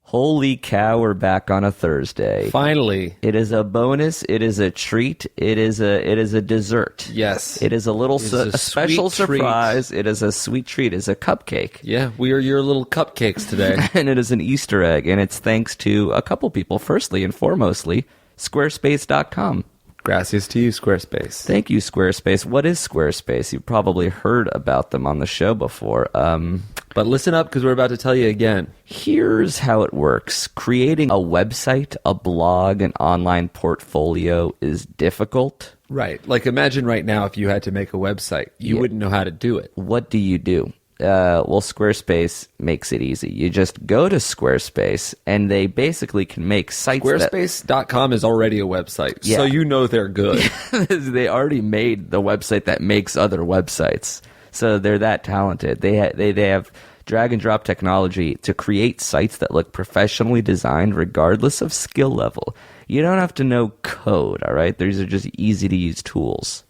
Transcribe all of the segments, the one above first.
Holy cow, we're back on a Thursday. Finally. It is a bonus. It is a treat. It is a dessert. Yes. It is a special surprise. Treat. It is a sweet treat. It's a cupcake. Yeah, we are your little cupcakes today. And it is an Easter egg, and it's thanks to a couple people. Firstly and foremostly, Squarespace.com. Gracias to you, Squarespace. Thank you, Squarespace. What is Squarespace? You've probably heard about them on the show before. But listen up, because we're about to tell you again. Here's how it works. Creating a website, a blog, an online portfolio is difficult. Right. Like, imagine right now if you had to make a website. You wouldn't know how to do it. What do you do? Well, Squarespace makes it easy. You just go to Squarespace, and they basically can make sites. Squarespace.com is already a website, so you know they're good. They already made the website that makes other websites, so they're that talented. They have drag and drop technology to create sites that look professionally designed, regardless of skill level. You don't have to know code. All right, these are just easy to use tools.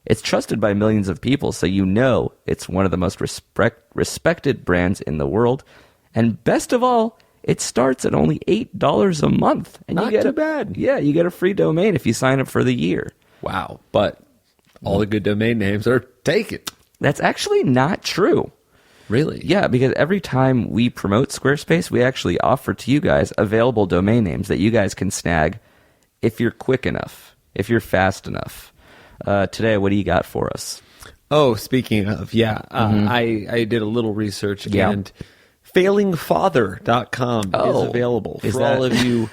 It's trusted by millions of people, so you know it's one of the most respected brands in the world. And best of all, it starts at only $8 a month. And Not too bad. Yeah, you get a free domain if you sign up for the year. Wow. But all the good domain names are taken. That's actually not true. Really? Yeah, because every time we promote Squarespace, we actually offer to you guys available domain names that you guys can snag if you're quick enough, if you're fast enough. Today, what do you got for us? Oh, speaking of, I did a little research, and failingfather.com is available for all of you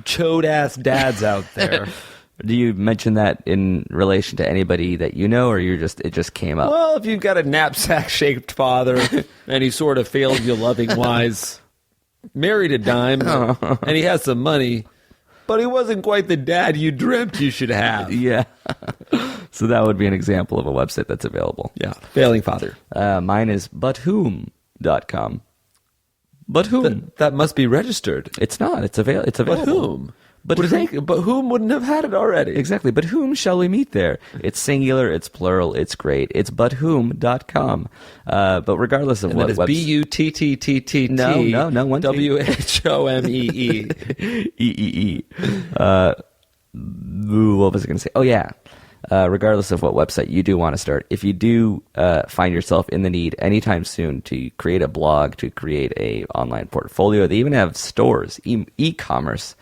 chode-ass dads out there. Do you mention that in relation to anybody that you know, or it just came up? Well, if you've got a knapsack-shaped father, and he sort of failed you loving-wise, married a dime, and he has some money, but he wasn't quite the dad you dreamt you should have. Yeah. So that would be an example of a website that's available. Yeah. Failing father. Mine is butwhom.com. But whom? That must be registered. It's not. It's available. But whom? But whom wouldn't have had it already? Exactly. But whom shall we meet there? It's singular. It's plural. It's great. It's butwhom.com. But regardless of what website. B-U-T-T-T-T-T. No. One W-H-O-M-E-E. E-E-E. What was I going to say? Oh, yeah. Regardless of what website you do want to start, if you do find yourself in the need anytime soon to create a blog, to create a online portfolio, they even have stores, e-commerce.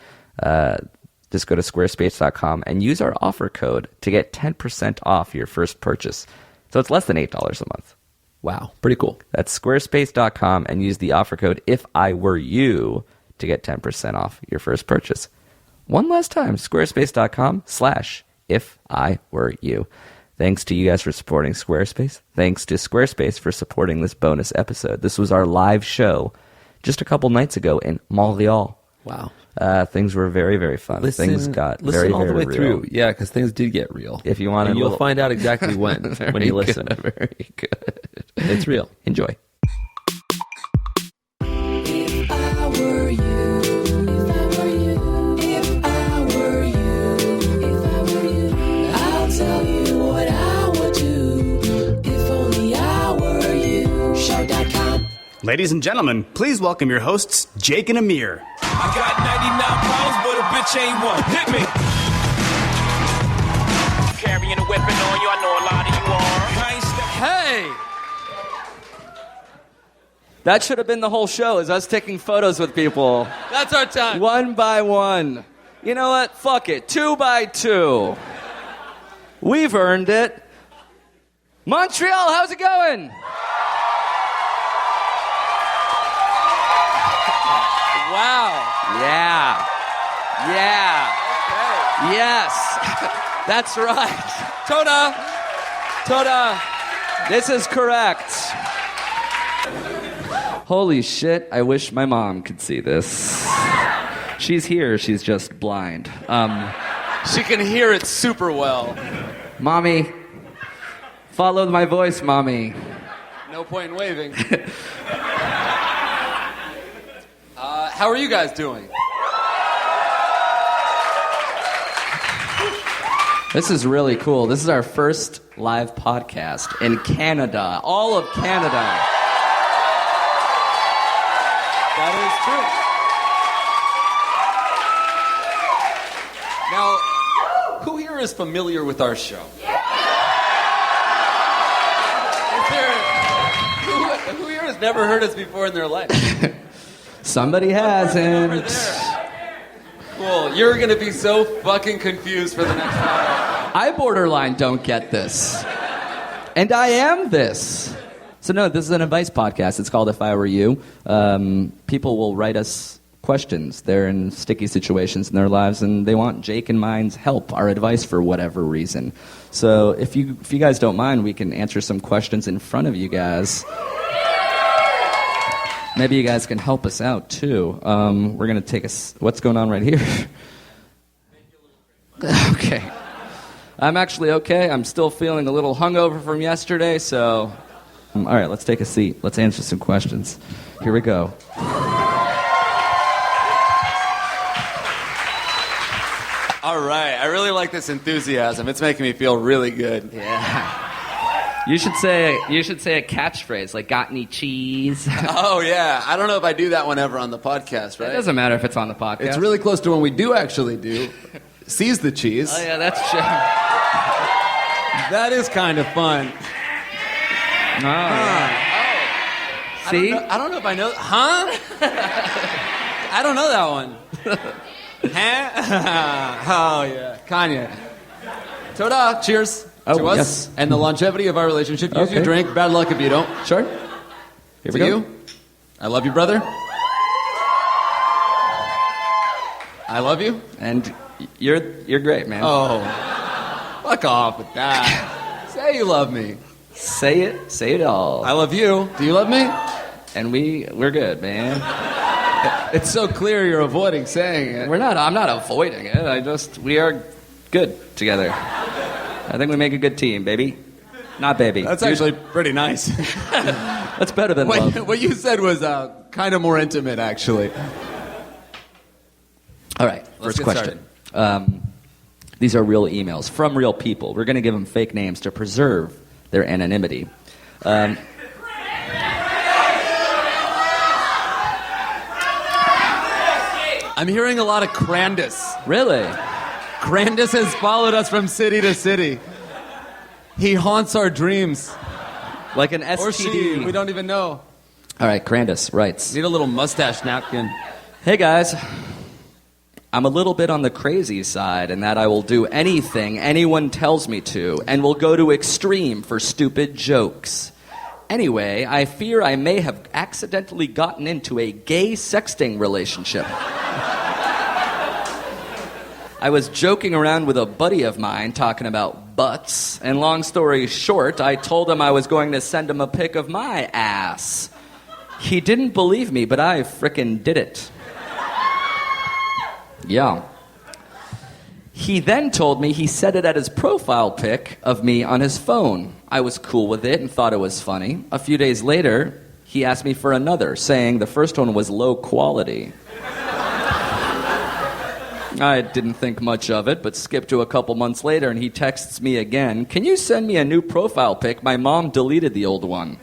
Just go to squarespace.com and use our offer code to get 10% off your first purchase. So it's less than $8 a month. Wow, pretty cool. That's squarespace.com and use the offer code IfIWereYou to get 10% off your first purchase. One last time, squarespace.com/IfIWereYou. Thanks to you guys for supporting Squarespace. Thanks to Squarespace for supporting this bonus episode. This was our live show just a couple nights ago in Montreal. Wow. Things were very, very fun. Things got very, all the way very real. through. Yeah, because things did get real. If you want, you'll find out exactly when you listen. Very good. It's real. Enjoy. If I were you, if I were you, if I were you, if I were you, I'll tell you what I would do. If only I were you. Show.com. Ladies and gentlemen, please welcome your hosts, Jake and Amir. I got 99 problems, but a bitch ain't one. Hit me. Carrying a weapon on you, I know a lot of you are. Hey! That should have been the whole show, is us taking photos with people. That's our time. One by one. You know what? Fuck it. 2 by 2. We've earned it. Montreal, how's it going? Wow. Yeah. Okay. Yes. That's right. Toda. This is correct. Holy shit, I wish my mom could see this. She's here, she's just blind. She can hear it super well. Mommy, follow my voice, Mommy. No point in waving. How are you guys doing? This is really cool. This is our first live podcast in Canada. All of Canada. That is true. is familiar with our show? Who here has never heard us before in their life? Somebody hasn't. Cool. You're going to be so fucking confused for the next hour. I borderline don't get this. And I am this. So no, this is an advice podcast. It's called If I Were You. People will write us questions. They're in sticky situations in their lives, and they want Jake and mine's help, our advice for whatever reason. So if you guys don't mind, we can answer some questions in front of you guys. Maybe you guys can help us out too. We're gonna take what's going on right here? Okay. I'm actually okay. I'm still feeling a little hungover from yesterday, so... All right, let's take a seat. Let's answer some questions. Here we go. All right. I really like this enthusiasm. It's making me feel really good. Yeah. You should say a catchphrase, like, got any cheese? Oh, yeah. I don't know if I do that one ever on the podcast, right? It doesn't matter if it's on the podcast. It's really close to when we do actually do. Seize the cheese. Oh, yeah, that's true. That is kind of fun. See? I don't know if I know. Huh? I don't know that one. Huh? Oh, yeah. Kanye. Toda. Cheers to us yes. and the longevity of our relationship. Use your drink. Bad luck if you don't. Sure. Here we go. You. I love you, brother. I love you. And you're great, man. Oh. Fuck off with that. Say you love me. Say it all. I love you. Do you love me? And we're good, man. It's so clear you're avoiding saying it. I'm not avoiding it. We are good together. I think we make a good team, baby. Not baby. That's actually pretty nice. That's better than love. What you said was kind of more intimate, actually. All right, Let's first get question. These are real emails from real people. We're going to give them fake names to preserve their anonymity. I'm hearing a lot of Crandus. Really? Crandus has followed us from city to city. He haunts our dreams. Like an STD. Or she. We don't even know. All right, Crandus writes. Need a little mustache napkin. Hey, guys. I'm a little bit on the crazy side in that I will do anything anyone tells me to and will go to extreme for stupid jokes. Anyway, I fear I may have accidentally gotten into a gay sexting relationship. I was joking around with a buddy of mine talking about butts, and long story short, I told him I was going to send him a pic of my ass. He didn't believe me, but I frickin' did it. Yeah. He then told me he set it at his profile pic of me on his phone. I was cool with it and thought it was funny. A few days later, he asked me for another, saying the first one was low quality. I didn't think much of it, but skipped to a couple months later, and he texts me again, "Can you send me a new profile pic? My mom deleted the old one."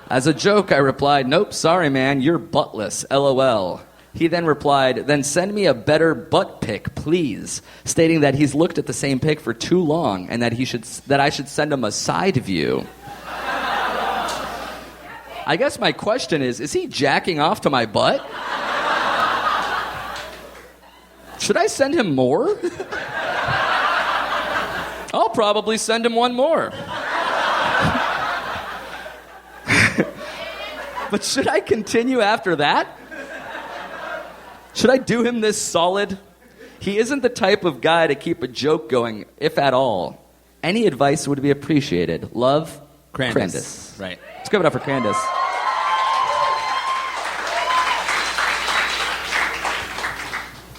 As a joke, I replied, "Nope, sorry, man, you're buttless, LOL." He then replied, "Then send me a better butt pic, please," stating that he's looked at the same pic for too long and that I should send him a side view. I guess my question is he jacking off to my butt? Should I send him more? I'll probably send him one more. But should I continue after that? Should I do him this solid? He isn't the type of guy to keep a joke going, if at all. Any advice would be appreciated. Love, Crandus. Right. Let's give it up for Crandus.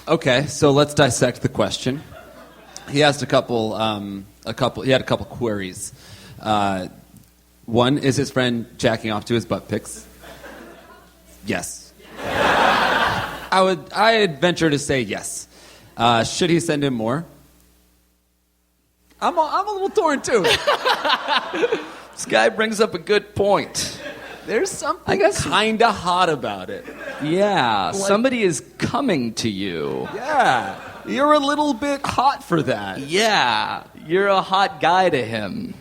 Okay, so let's dissect the question. He asked he had a couple queries. One, is his friend jacking off to his butt pics? Yes. I'd venture to say yes. Should he send him more? I'm a little torn too. This guy brings up a good point. There's something kind of hot about it. Yeah, somebody is coming to you. Yeah. You're a little bit hot for that. Yeah, you're a hot guy to him,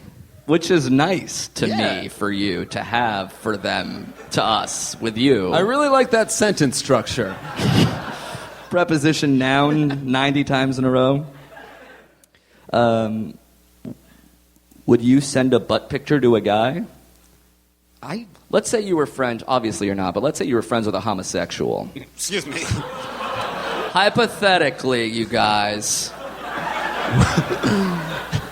which is nice to me for you to have for them, to us, with you. I really like that sentence structure. Preposition noun 90 times in a row. Would you send a butt picture to a guy? Let's say you were friends, obviously you're not, but let's say you were friends with a homosexual. Excuse me. Hypothetically, you guys.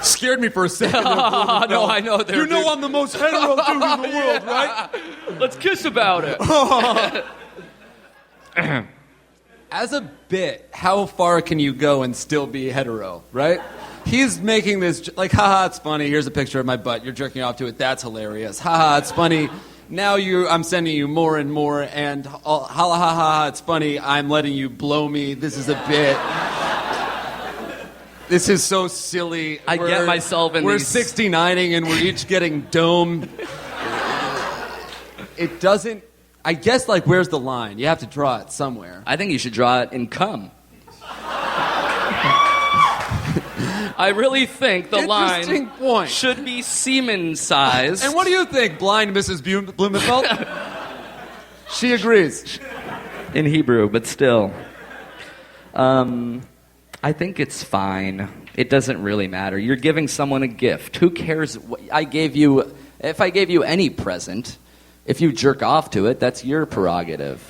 Scared me for a second. No, I know. You know I'm the most hetero dude in the world, right? Let's kiss about it. As a bit, how far can you go and still be hetero, right? He's making this, like, haha, it's funny. Here's a picture of my butt. You're jerking off to it. That's hilarious. Haha, it's funny. Now I'm sending you more and more, and ha ha ha, it's funny. I'm letting you blow me. This is a bit. This is so silly. I get myself in We're these... 69ing and we're each getting dome. It doesn't... I guess, like, where's the line? You have to draw it somewhere. I think you should draw it in cum. I really think the Interesting line point. should be semen size. And what do you think, blind Mrs. Blumenfeld? She agrees. In Hebrew, but still. I think it's fine. It doesn't really matter. You're giving someone a gift. Who cares? If I gave you any present, if you jerk off to it, that's your prerogative.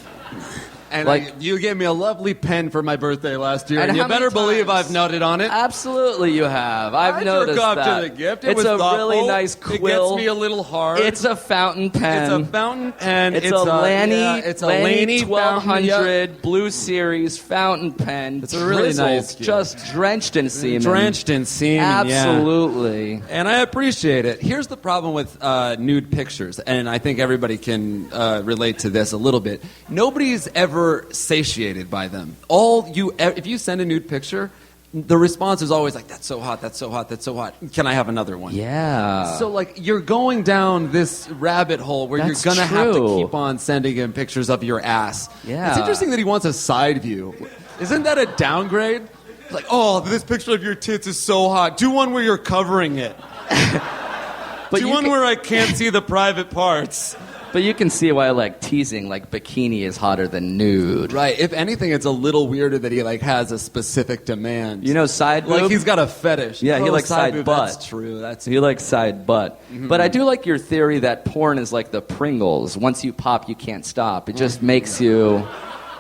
And Like- you gave me a lovely pen for my birthday last year, And and you how many better believe times? I've nutted on it. Absolutely, you have. I've I noticed jerk off that. to the gift. It It's was a thoughtful. really nice quill. It gets me a little hard. It's a fountain pen. It's a fountain pen. It's a Lanny, it's a Laney 1200 Blue Series fountain pen. It's a really drizzled, nice gift. just drenched in semen. Drenched in semen. Absolutely. Yeah. And I appreciate it. Here's the problem with nude pictures, and I think everybody can relate to this a little bit. Nobody's ever satiated by them. If you send a nude picture, the response is always like, "That's so hot. That's so hot. That's so hot. Can I have another one?" Yeah. So, like, you're going down this rabbit hole where That's you're going to have to true. keep on sending him pictures of your ass. Yeah. It's interesting that he wants a side view. Isn't that a downgrade? Like, oh, this picture of your tits is so hot. Do one where you're covering it. But Do you one can- where I can't see the private parts. But you can see why, like, teasing, like, bikini is hotter than nude. Right. If anything, it's a little weirder that he, like, has a specific demand. You know, side boob? Like, he's got a fetish. Yeah, he likes side boob, butt. That's true. That's He likes side butt. But I do like your theory that porn is like the Pringles. Once you pop, you can't stop. It just makes you...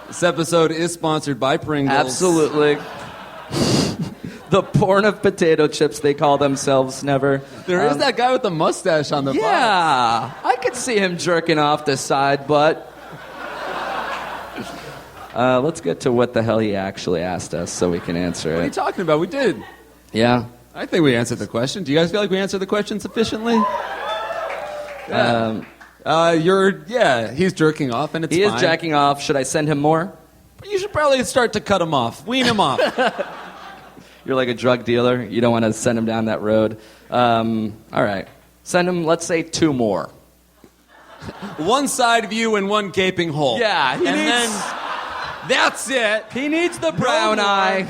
This episode is sponsored by Pringles. Absolutely. The porn of potato chips, they call themselves, never. There is that guy with the mustache on the box. Yeah, I could see him jerking off the side butt. Let's get to what the hell he actually asked us so we can answer What are you it. talking about? We did. Yeah. I think we answered the question. Do you guys feel like we answered the question sufficiently? Yeah. He's jerking off, and it's He fine. is jacking off. Should I send him more? You should probably start to cut him off. Wean him off. You're like a drug dealer. You don't want to send him down that road. All right. Send him, let's say, 2 more. One side view and one gaping hole. Yeah, he and needs- then that's it. He needs the brown more. eye.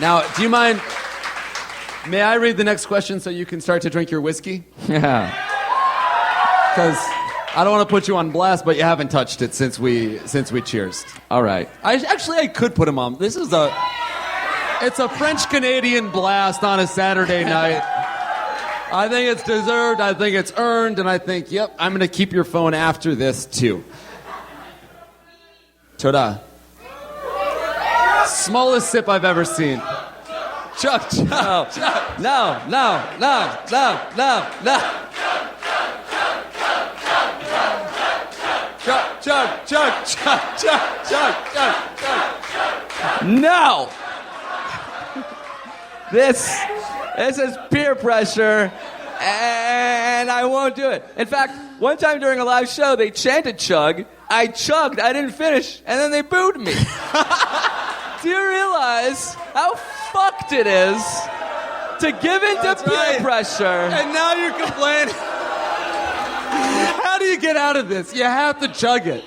Now, do you mind? May I read the next question so you can start to drink your whiskey? Yeah. Because I don't want to put you on blast, but you haven't touched it since we cheersed. All right. I could put him on. It's a French Canadian blast on a Saturday night. I think it's deserved. I think it's earned, and I think, yep, I'm going to keep your phone after this too. Toda. Smallest sip I've ever seen. Chuck. No. Chuck. No! This is peer pressure, and I won't do it. In fact, one time during a live show, they chanted chug. I chugged, I didn't finish, and then they booed me. Do you realize how fucked it is to give in to That's peer right. pressure? And now you're complaining. How do you get out of this? You have to chug it.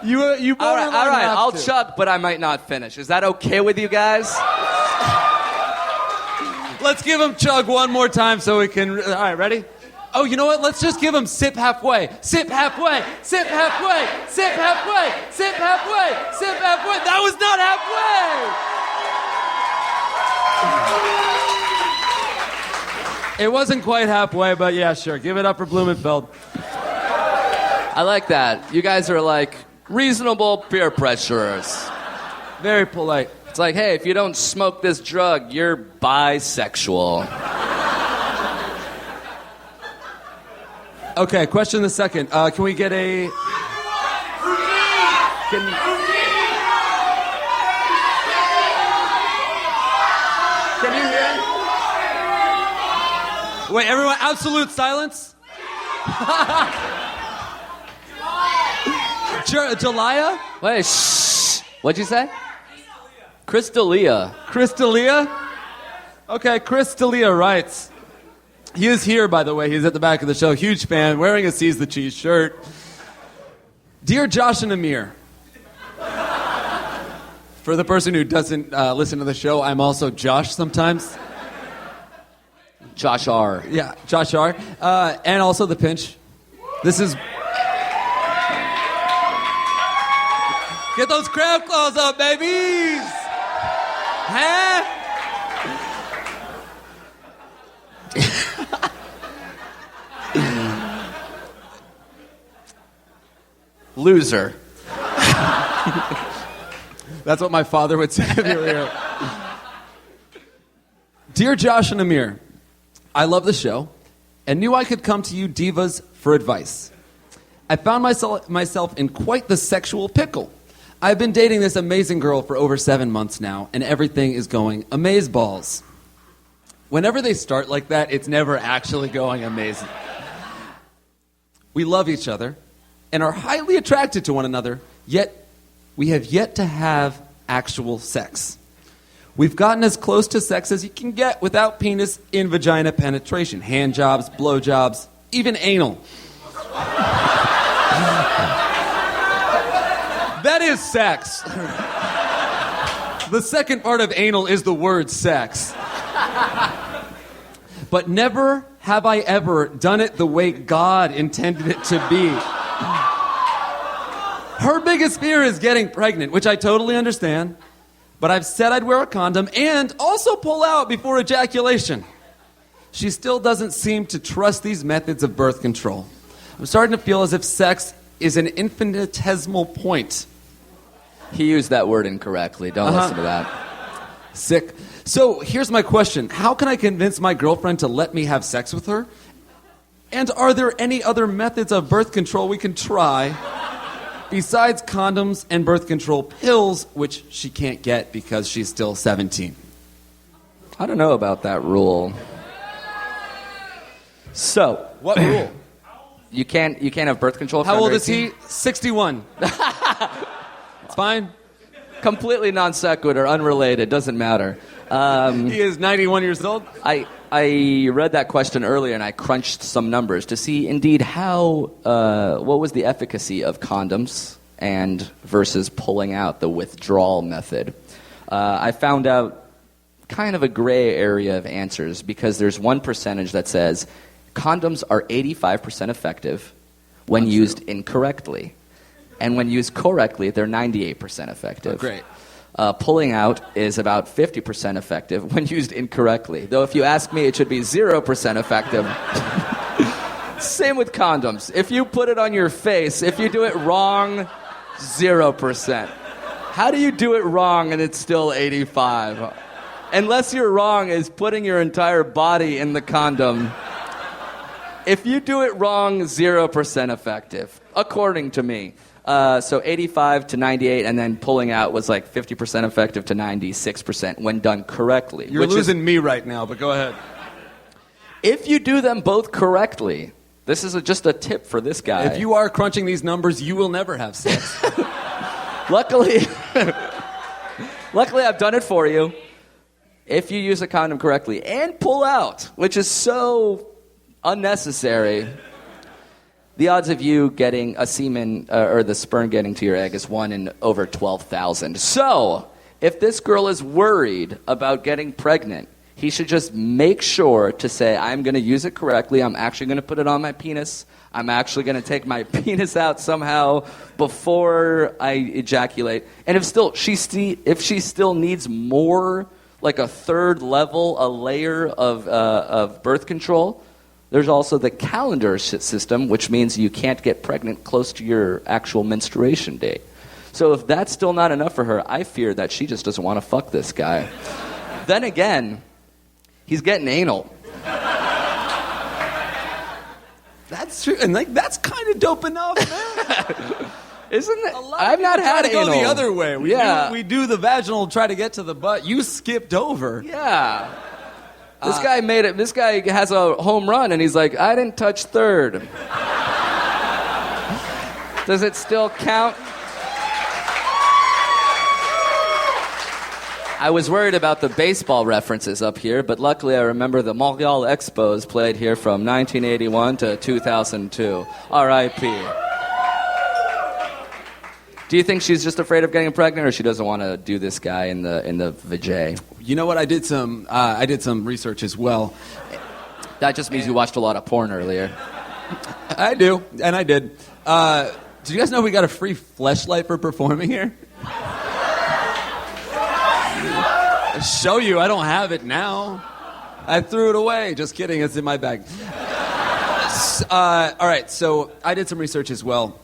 You All right, borderline have I'll to. chug, but I might not finish. Is that okay with you guys? Let's give him chug one more time so we can. All right, ready? Oh, you know what? Let's just give him sip halfway. Sip halfway. Sip halfway. Sip halfway. Sip halfway. Sip halfway. That was not halfway. It wasn't quite halfway, but yeah, sure. Give it up for Blumenfeld. I like that. You guys are like reasonable peer pressurers. Very polite. It's like, hey, if you don't smoke this drug, you're bisexual. Okay, question the second. Can we get a... Can you hear? Wait, everyone, absolute silence? Jalaya? Wait, shh. What'd you say? Crystalia. Crystalia? Okay, Crystalia writes. He is here, by the way. He's at the back of the show. Huge fan, wearing a Seize the Cheese shirt. Dear Josh and Amir. For the person who doesn't listen to the show, I'm also Josh sometimes. Josh R. Yeah, Josh R. And also The Pinch. This is... Get those crab claws up, babies! Huh? Loser. That's what my father would say if he were here. Dear Josh and Amir, I love the show and knew I could come to you divas for advice. I found myself in quite the sexual pickle. I've been dating this amazing girl for over 7 months now, and everything is going amazeballs. Whenever they start like that, it's never actually going amazing. We love each other and are highly attracted to one another, yet we have yet to have actual sex. We've gotten as close to sex as you can get without penis in vagina penetration. Hand jobs, blow jobs, even anal. That is sex. The second part of anal is the word sex. But never have I ever done it the way God intended it to be. Her biggest fear is getting pregnant, which I totally understand. But I've said I'd wear a condom and also pull out before ejaculation. She still doesn't seem to trust these methods of birth control. I'm starting to feel as if sex is an infinitesimal point. He used that word incorrectly. Don't listen to that. Sick. So here's my question. How can I convince my girlfriend to let me have sex with her? And are there any other methods of birth control we can try besides condoms and birth control pills, which she can't get because she's still 17? I don't know about that rule. So, What rule? you can't have birth control. if How you're old under is he? 18? 61. It's fine. Completely non sequitur, unrelated, doesn't matter. He is 91 years old. I read that question earlier and I crunched some numbers to see indeed what was the efficacy of condoms and versus pulling out, the withdrawal method. I found out kind of a gray area of answers because there's one percentage that says condoms are 85% effective when used incorrectly. And when used correctly, they're 98% effective. Oh, great. Pulling out is about 50% effective when used incorrectly. Though if you ask me, it should be 0% effective. Same with condoms. If you put it on your face, if you do it wrong, 0%. How do you do it wrong and it's still 85? Unless you're wrong is putting your entire body in the condom. If you do it wrong, 0% effective, according to me. So 85 to 98, and then pulling out was like 50% effective to 96% when done correctly. You're losing me right now, but go ahead. If you do them both correctly, this is just a tip for this guy. If you are crunching these numbers, you will never have sex. Luckily, I've done it for you. If you use a condom correctly and pull out, which is so unnecessary, The odds of you getting a semen or the sperm getting to your egg is 1 in over 12,000. So, if this girl is worried about getting pregnant, he should just make sure to say, I'm going to use it correctly. I'm actually going to put it on my penis. I'm actually going to take my penis out somehow before I ejaculate. And if she still needs more, like a third level, a layer of birth control, there's also the calendar system, which means you can't get pregnant close to your actual menstruation date. So if that's still not enough for her, I fear that she just doesn't want to fuck this guy. Then again, he's getting anal. That's true, and that's kind of dope enough, man. Isn't it? I've not had to go anal. the other way. We do the vaginal, try to get to the butt. You skipped over. Yeah. This guy made it. This guy has a home run, and he's like, I didn't touch third. Does it still count? I was worried about the baseball references up here, but luckily I remember the Montreal Expos played here from 1981 to 2002. R.I.P. Do you think she's just afraid of getting pregnant, or she doesn't want to do this guy in the vajay? You know what? I did some research as well. That just means you watched a lot of porn earlier. I do, and I did. Did you guys know we got a free fleshlight for performing here? I'll show you. I don't have it now. I threw it away. Just kidding. It's in my bag. All right. So I did some research as well.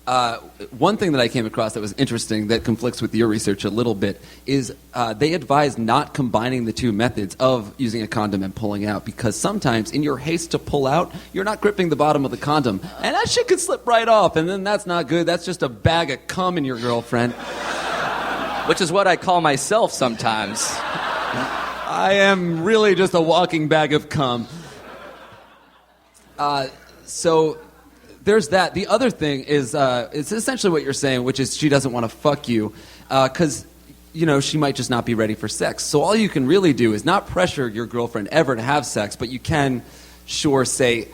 One thing that I came across that was interesting that conflicts with your research a little bit is they advise not combining the two methods of using a condom and pulling out, because sometimes in your haste to pull out, you're not gripping the bottom of the condom, and that shit could slip right off, and then that's not good. That's just a bag of cum in your girlfriend. Which is what I call myself sometimes. I am really just a walking bag of cum. So there's that. The other thing is it's essentially what you're saying, which is she doesn't want to fuck you because, she might just not be ready for sex. So all you can really do is not pressure your girlfriend ever to have sex, but you can say,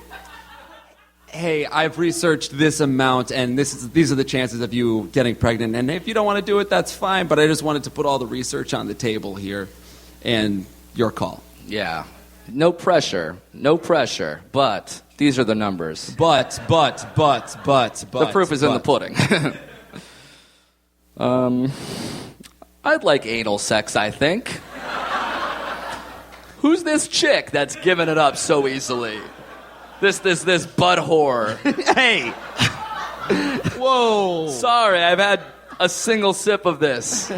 hey, I've researched this amount, and these are the chances of you getting pregnant. And if you don't want to do it, that's fine, but I just wanted to put all the research on the table here, and your call. Yeah. No pressure, but these are the numbers. But. The proof is in the pudding. I'd like anal sex, I think. Who's this chick that's giving it up so easily? This butt whore. Hey! Whoa! Sorry, I've had a single sip of this.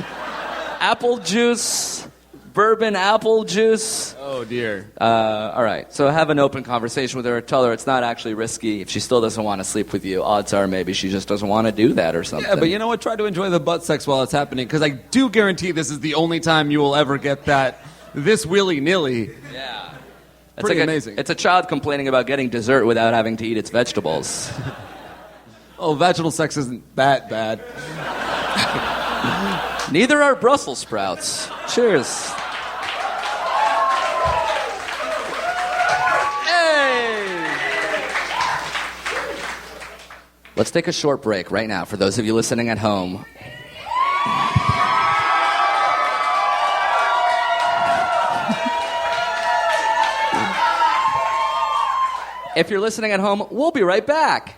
Apple juice, bourbon apple juice. Oh, dear. All right, so have an open conversation with her. Tell her it's not actually risky. If she still doesn't want to sleep with you, odds are maybe she just doesn't want to do that or something. Yeah, but you know what? Try to enjoy the butt sex while it's happening, because I do guarantee this is the only time you will ever get this willy-nilly. Yeah. Pretty amazing. It's a child complaining about getting dessert without having to eat its vegetables. Oh, vaginal sex isn't that bad. Neither are Brussels sprouts. Cheers. Hey! Let's take a short break right now for those of you listening at home. If you're listening at home, we'll be right back.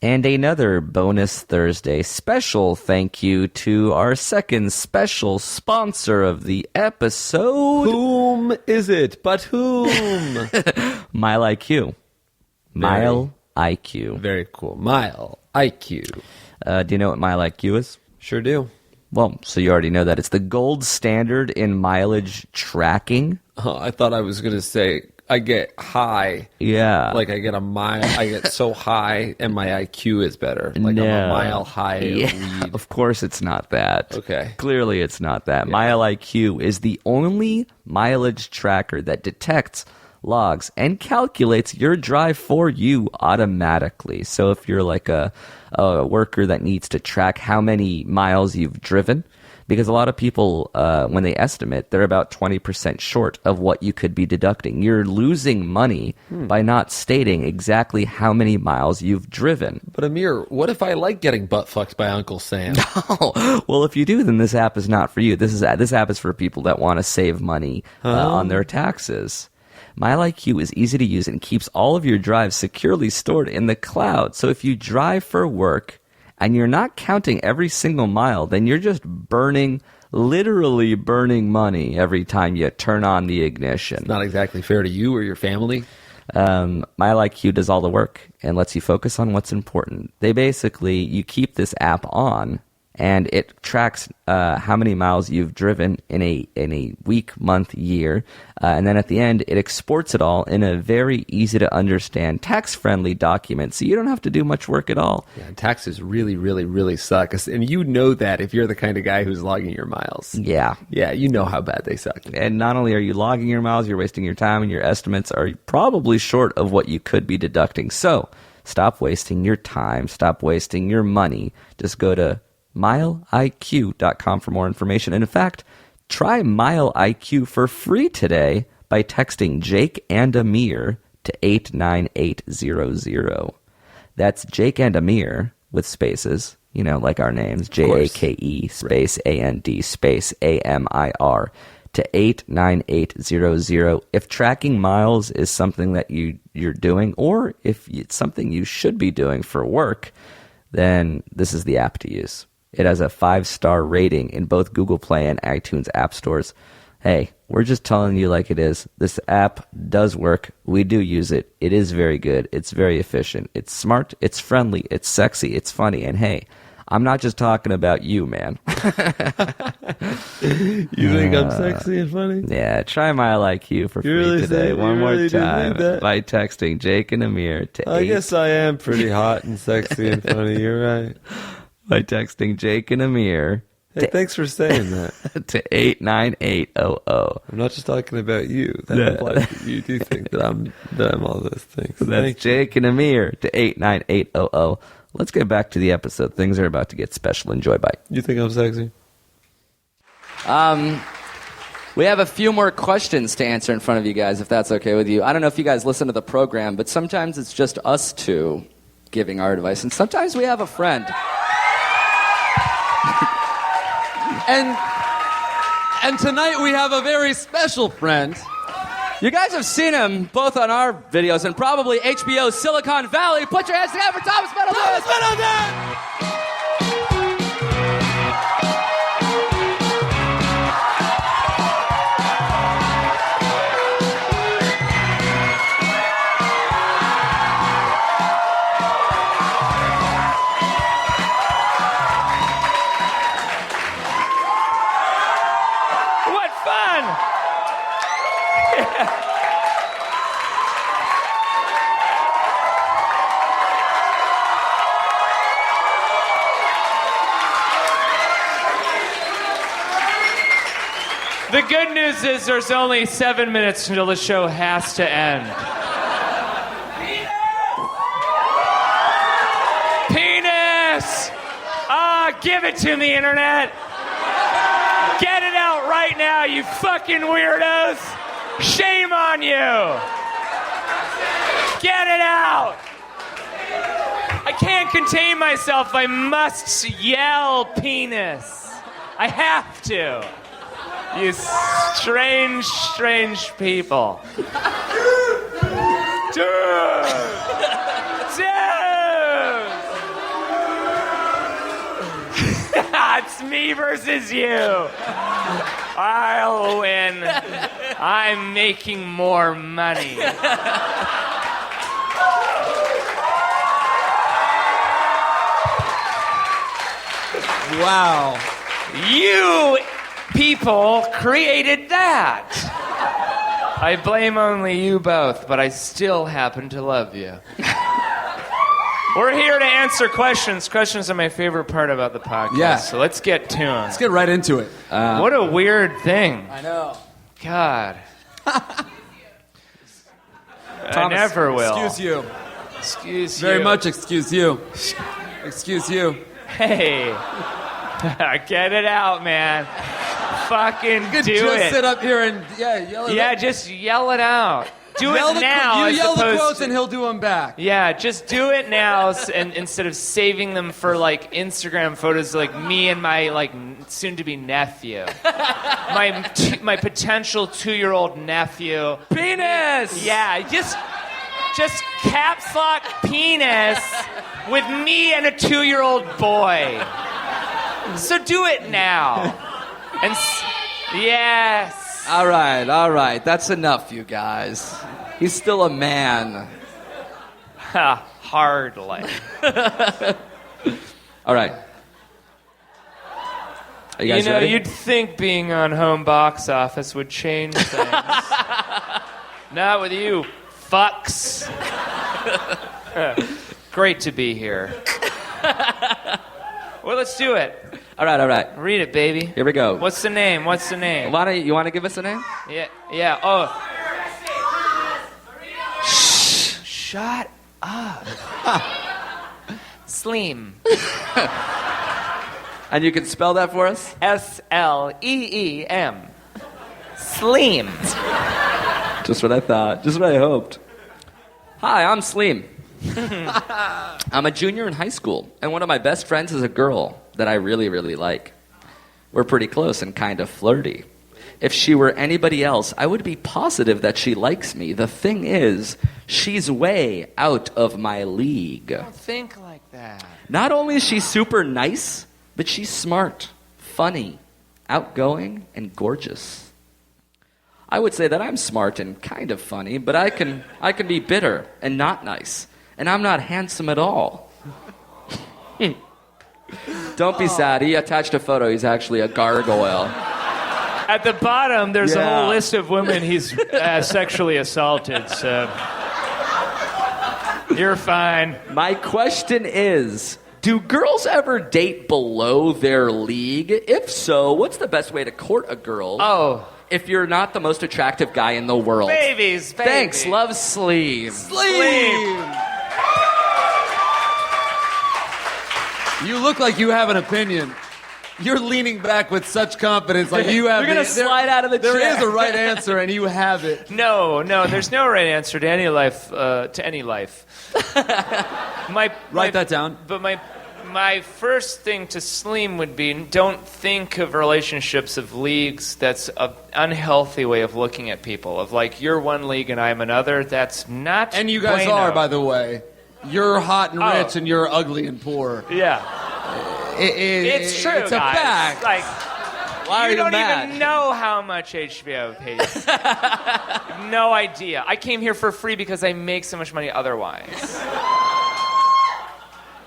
And another bonus Thursday special thank you to our second special sponsor of the episode. Whom is it? But whom? MileIQ. MileIQ. Very cool. MileIQ. Do you know what MileIQ is? Sure do. Well, so you already know that. It's the gold standard in mileage tracking. Oh, I thought I was going to say I get high. Yeah. Like I get a mile. I get so high and my IQ is better. Like I'm a mile high of weed. Of course it's not that. Okay. Clearly it's not that. MileIQ is the only mileage tracker that detects, logs, and calculates your drive for you automatically. So if you're like a worker that needs to track how many miles you've driven, Because a lot of people, when they estimate, they're about 20% short of what you could be deducting. You're losing money by not stating exactly how many miles you've driven. But Amir, what if I like getting butt fucked by Uncle Sam? Oh, well, if you do, then this app is not for you. This app is for people that want to save money on their taxes. MileIQ is easy to use and keeps all of your drives securely stored in the cloud. So if you drive for work and you're not counting every single mile, then you're just literally burning money every time you turn on the ignition. Not exactly fair to you or your family. MileIQ does all the work and lets you focus on what's important. You keep this app on, and it tracks how many miles you've driven in a week, month, year, and then at the end, it exports it all in a very easy to understand, tax-friendly document, so you don't have to do much work at all. Yeah, and taxes really, really, really suck, and you know that if you're the kind of guy who's logging your miles. Yeah, you know how bad they suck. And not only are you logging your miles, you're wasting your time, and your estimates are probably short of what you could be deducting. So stop wasting your time, stop wasting your money. Just go to MileIQ.com for more information. And in fact, try MileIQ for free today by texting Jake and Amir to 89800. That's Jake and Amir with spaces, like our names, JAKE space AND space AMIR to 89800. If tracking miles is something that you're doing, or if it's something you should be doing for work, then this is the app to use. It has a 5-star rating in both Google Play and iTunes app stores. Hey, we're just telling you like it is. This app does work. We do use it. It is very good. It's very efficient. It's smart. It's friendly. It's sexy. It's funny. And hey, I'm not just talking about you, man. You think I'm sexy and funny? Yeah, try MileIQ for free today. One more time by texting Jake and Amir to I guess I am pretty hot and sexy and funny. You're right. By texting Jake and Amir. Hey, thanks for saying that. To 89800. I'm not just talking about you. That implies that you do think that I'm all those things. That's Jake and Amir to 89800. Let's get back to the episode. Things are about to get special. Enjoy. Bye. You think I'm sexy? We have a few more questions to answer in front of you guys, if that's okay with you. I don't know if you guys listen to the program, but sometimes it's just us two giving our advice, and sometimes we have a friend. And tonight we have a very special friend. You guys have seen him both on our videos and probably HBO's Silicon Valley. Put your hands together for Thomas Middleton! Thomas Middleton! The good news is there's only 7 minutes until the show has to end. Penis! Give it to me, internet! Get it out right now, you fucking weirdos! Shame on you! Get it out! I can't contain myself. I must yell penis. I have to. You strange, strange people. Dude! It's me versus you. I'll win. I'm making more money. Wow. You people created that. I blame only you both, but I still happen to love you. We're here to answer questions. Questions are my favorite part about the podcast. Yeah. So let's get to them. Let's get right into it. What a weird thing. I know. God. Thomas, I never will. Excuse you. Excuse you. Very much excuse you. Excuse you. Hey. Get it out, man. Fucking You could do just it. sit up here and yell it Yeah, out. just yell it out. Do Yell it the, now. You as yell the opposed quotes to- and he'll do them back. Yeah, just do it now, and instead of saving them for like Instagram photos, like me and my like soon-to-be nephew, my potential 2-year-old nephew. Penis. Yeah, just caps lock penis with me and a 2-year-old boy. So do it now. And yes. All right. That's enough, you guys. He's still a man. Hardly. All right. Are you guys ready? You'd think being on home box office would change things. Not with you, fucks. Great to be here. Well, let's do it. All right. Read it, baby. Here we go. What's the name? You want to give us a name? Yeah. Oh. Shh. Shut up. Sleem. And you can spell that for us? Sleem. Sleem. Just what I thought. Just what I hoped. Hi, I'm Sleem. I'm a junior in high school, and one of my best friends is a girl that I really, really like. We're pretty close and kind of flirty. If she were anybody else, I would be positive that she likes me. The thing is, she's way out of my league. Don't think like that. Not only is she super nice, but she's smart, funny, outgoing, and gorgeous. I would say that I'm smart and kind of funny, but I can be bitter and not nice. And I'm not handsome at all. Don't be sad. He attached a photo. He's actually a gargoyle. At the bottom, there's a Yeah. whole list of women he's sexually assaulted, so you're fine. My question is, do girls ever date below their league? If so, what's the best way to court a girl? Oh, If you're not the most attractive guy in the world. babies. Thanks. Love Sleeve. You look like you have an opinion. You're leaning back with such confidence, like you have. You're gonna slide out of the There chair. is a right answer, and you have it. No, there's no right answer to any life. Write that down. But my first thing to Sleem would be, don't think of relationships of leagues. That's an unhealthy way of looking at people. Of like, you're one league and I'm another. That's not. And you guys bueno. are, by the way. You're hot and Oh. rich, and you're ugly and poor. Yeah, it's true. It's a guys. fact. Like, Why are you you don't mad? even know how much HBO pays. No idea. I came here for free because I make so much money otherwise.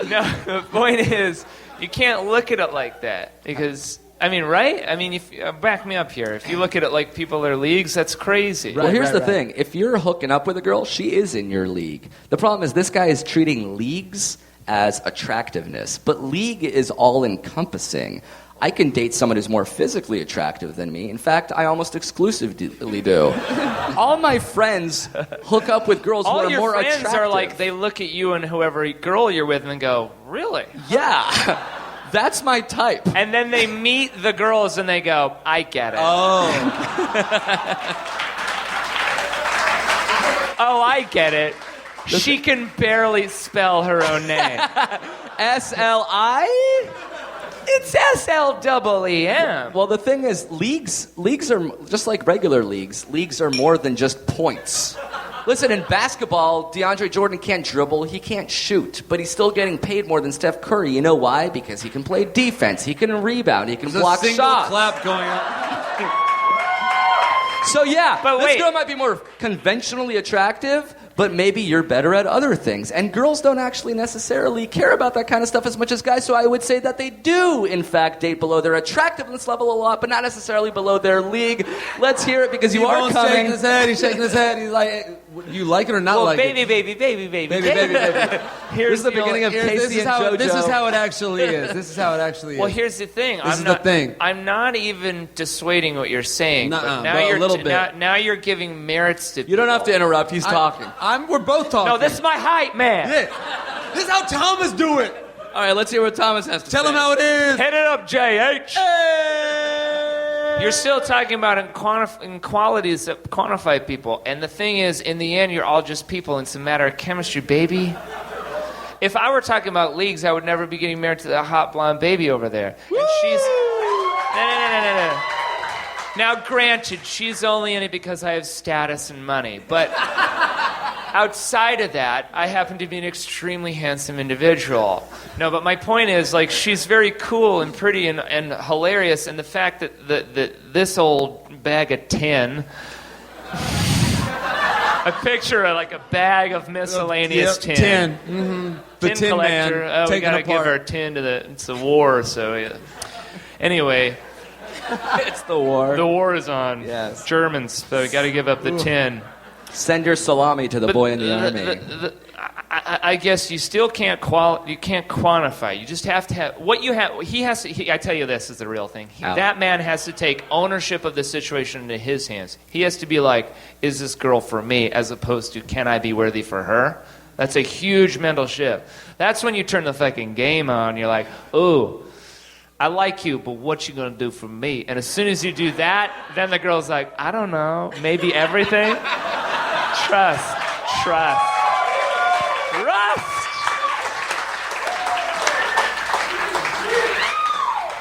No, the point is, you can't look at it like that because, I mean, right? I mean, if back me up here. If you look at it like people are leagues, that's crazy. Well, here's the thing. If you're hooking up with a girl, she is in your league. The problem is this guy is treating leagues as attractiveness, but league is all-encompassing. I can date someone who's more physically attractive than me. In fact, I almost exclusively do. All my friends hook up with girls who All are your more friends attractive. are like, they look at you and whoever girl you're with and go, really? Yeah, that's my type. And then they meet the girls and they go, I get it. Oh, Oh, I get it. She can barely spell her own name. SLI? It's SLEEM. Well, the thing is, leagues are just like regular leagues. Leagues are more than just points. Listen, in basketball, DeAndre Jordan can't dribble, he can't shoot, but he's still getting paid more than Steph Curry. You know why? Because he can play defense, he can rebound, he can there's block a single shots. clap going on. So yeah, But this wait. girl might be more conventionally attractive, but maybe you're better at other things. And girls don't actually necessarily care about that kind of stuff as much as guys, so I would say that they do, in fact, date below their attractiveness level a lot, but not necessarily below their league. Let's hear it, because you are He's coming. shaking his head. He's shaking his head. He's like, you like it or not Well, like baby, it? baby. Baby. This is the beginning of This Casey is and how JoJo. this is how it actually is. This is how it actually is. Well, here's the thing. This is the thing. I'm not even dissuading what you're saying. Nuh-uh, but now but a you're little bit. Now you're giving merits to. You don't have to interrupt, he's talking. We're both talking. No, this is my hype, man. Yeah. This is how Thomas do it. All right, let's hear what Thomas has to say. Tell him how it is. Hit it up, JH. You're still talking about inequalities that quantify people. And the thing is, in the end, you're all just people. And it's a matter of chemistry, baby. If I were talking about leagues, I would never be getting married to the hot blonde baby over there. And she's... No. Now, granted, she's only in it because I have status and money. But outside of that, I happen to be an extremely handsome individual. No, but my point is, like, she's very cool and pretty and hilarious. And the fact that this old bag of tin... A picture of like a bag of miscellaneous tin. Mm-hmm. The tin collector. man. We gotta apart. give our tin to it's the war, so yeah. Anyway. It's the war. The war is on. Yes. Germans, so we gotta give up the tin. Send your salami to the boy in the army. I guess you still can't quantify. You just have to have what you have. I tell you, this is the real thing. That man has to take ownership of the situation into his hands. He has to be like, "Is this girl for me?" as opposed to, "Can I be worthy for her?" That's a huge mental shift. That's when you turn the fucking game on. You're like, "Ooh, I like you, but what you gonna do for me?" And as soon as you do that, then the girl's like, "I don't know, maybe everything." Trust.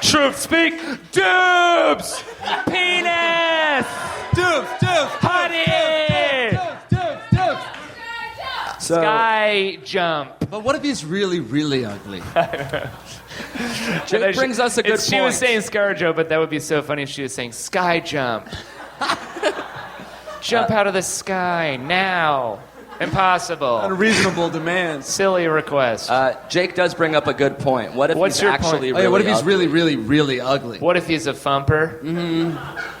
Truth speak. Dubs. Penis. Dubs. Honey. So, Sky jump. But what if he's really, really ugly? Jake brings us a good point. She was saying ScarJo, but that would be so funny if she was saying sky jump. Jump out of the sky now. Impossible. Unreasonable demands. Silly request. Jake does bring up a good point. What if What's he's your actually point? really what if he's ugly? really, really, really ugly? What if he's a thumper? Mm-hmm.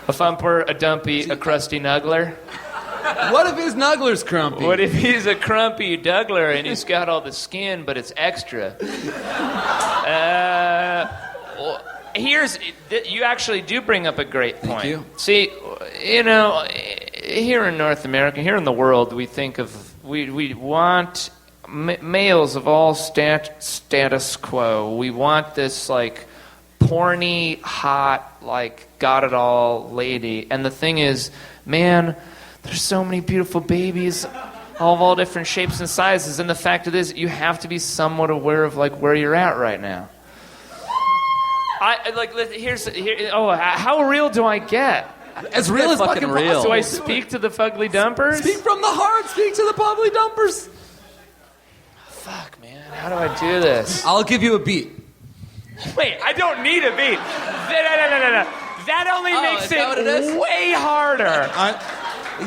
A thumper, a dumpy, a crusty nuggler? What if his nuggler's crumpy? What if he's a crumpy Dougler and he's got all the skin, but it's extra? You actually do bring up a great point. Thank you. See, here in North America, here in the world, we think of, we want males of all status quo. We want this, like, porny, hot, like, got it all lady. And the thing is, man, there's so many beautiful babies all of all different shapes and sizes, and the fact of it is, you have to be somewhat aware of, like, where you're at right now. How real do I get? As real as fucking real. Do I speak to the fugly dumpers? Speak from the heart. Speak to the fugly dumpers. Fuck, man. How do I do this? I'll give you a beat. Wait, I don't need a beat. No. That only makes it way harder.